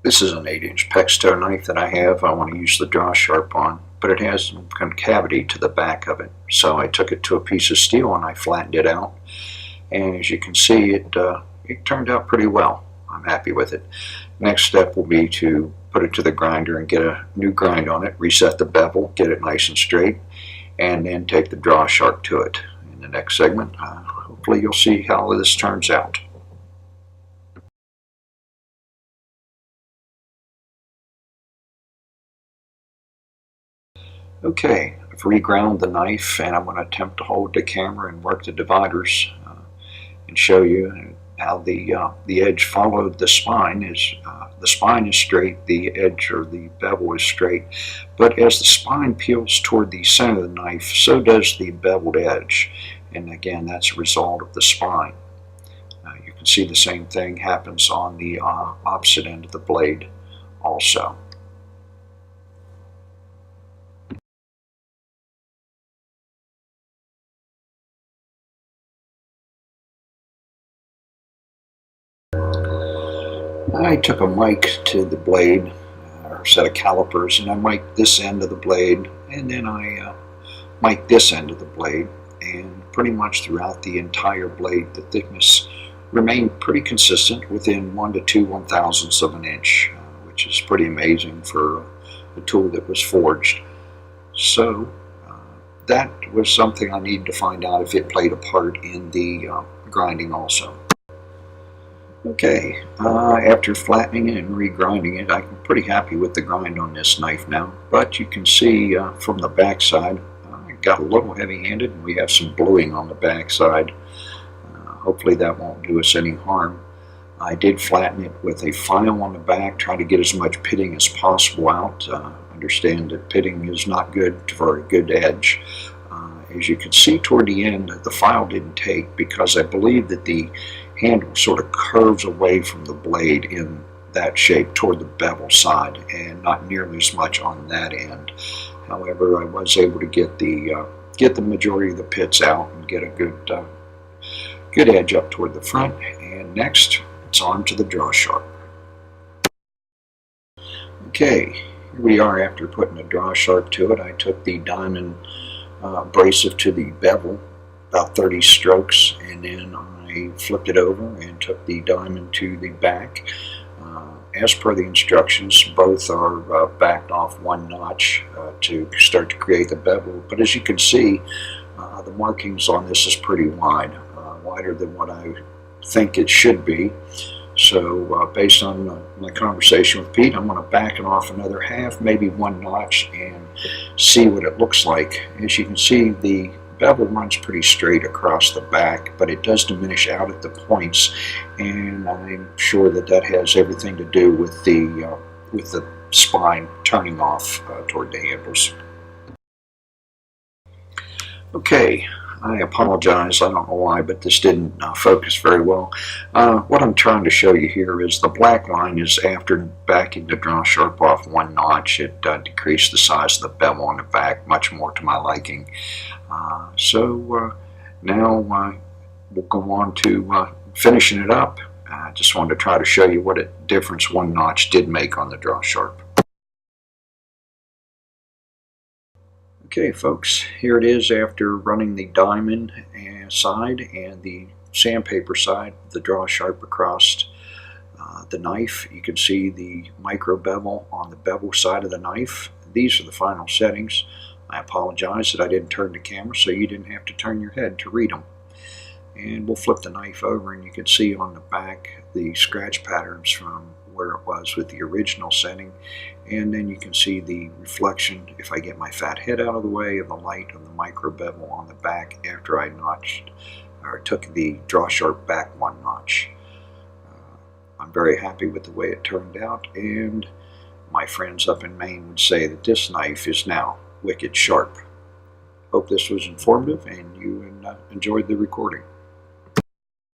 This is an 8-inch Pexto knife that I have. I want to use the Drawsharp on, but it has some concavity to the back of it. So I took it to a piece of steel and I flattened it out. And as you can see, it turned out pretty well. I'm happy with it. Next step will be to put it to the grinder and get a new grind on it, reset the bevel, get it nice and straight, and then take the Drawsharp to it. In the next segment, hopefully you'll see how this turns out. Okay, I've reground the knife and I'm going to attempt to hold the camera and work the dividers and show you how the edge followed the spine. The spine is straight, the edge or the bevel is straight, but as the spine peels toward the center of the knife, so does the beveled edge, and again that's a result of the spine. You can see the same thing happens on the opposite end of the blade also. I took a mic to the blade, or a set of calipers, and I mic'd this end of the blade, and then I mic'd this end of the blade, and pretty much throughout the entire blade the thickness remained pretty consistent within 1 to 2 1/1000ths of an inch, which is pretty amazing for a tool that was forged. So that was something I needed to find out if it played a part in the grinding also. Okay, after flattening it and regrinding it, I'm pretty happy with the grind on this knife now, but you can see from the back side, it got a little heavy-handed and we have some bluing on the back side. Hopefully that won't do us any harm. I did flatten it with a file on the back, try to get as much pitting as possible out. Understand that pitting is not good for a good edge. As you can see toward the end, the file didn't take because I believe that the handle sort of curves away from the blade in that shape toward the bevel side and not nearly as much on that end. However, I was able to get the majority of the pits out and get a good edge up toward the front. And next, it's on to the Drawsharp. Okay, here we are after putting a Drawsharp to it. I took the diamond abrasive to the bevel, about 30 strokes, and then I flipped it over and took the diamond to the back. As per the instructions, both are backed off 1 notch to start to create the bevel, but as you can see, the markings on this is pretty wide, wider than what I think it should be. So based on my conversation with Pete, I'm going to back it off another half, maybe 1 notch, and see what it looks like. As you can see, the bevel runs pretty straight across the back, but it does diminish out at the points, and I'm sure that that has everything to do with the spine turning off toward the handles. Okay, I apologize, I don't know why, but this didn't focus very well. What I'm trying to show you here is the black line is after backing the Drawsharp off 1 notch. It decreased the size of the bevel on the back much more to my liking. So now we'll go on to finishing it up. I just wanted to try to show you what a difference 1 notch did make on the Drawsharp. Okay folks, here it is after running the diamond side and the sandpaper side of the Drawsharp across the knife. You can see the micro bevel on the bevel side of the knife. These are the final settings. I apologize that I didn't turn the camera so you didn't have to turn your head to read them. And we'll flip the knife over and you can see on the back the scratch patterns from where it was with the original setting, and then you can see the reflection, if I get my fat head out of the way, of the light of the micro bevel on the back after I took the Drawsharp back 1 notch. I'm very happy with the way it turned out, and my friends up in Maine would say that this knife is now wicked sharp. Hope this was informative and you enjoyed the recording.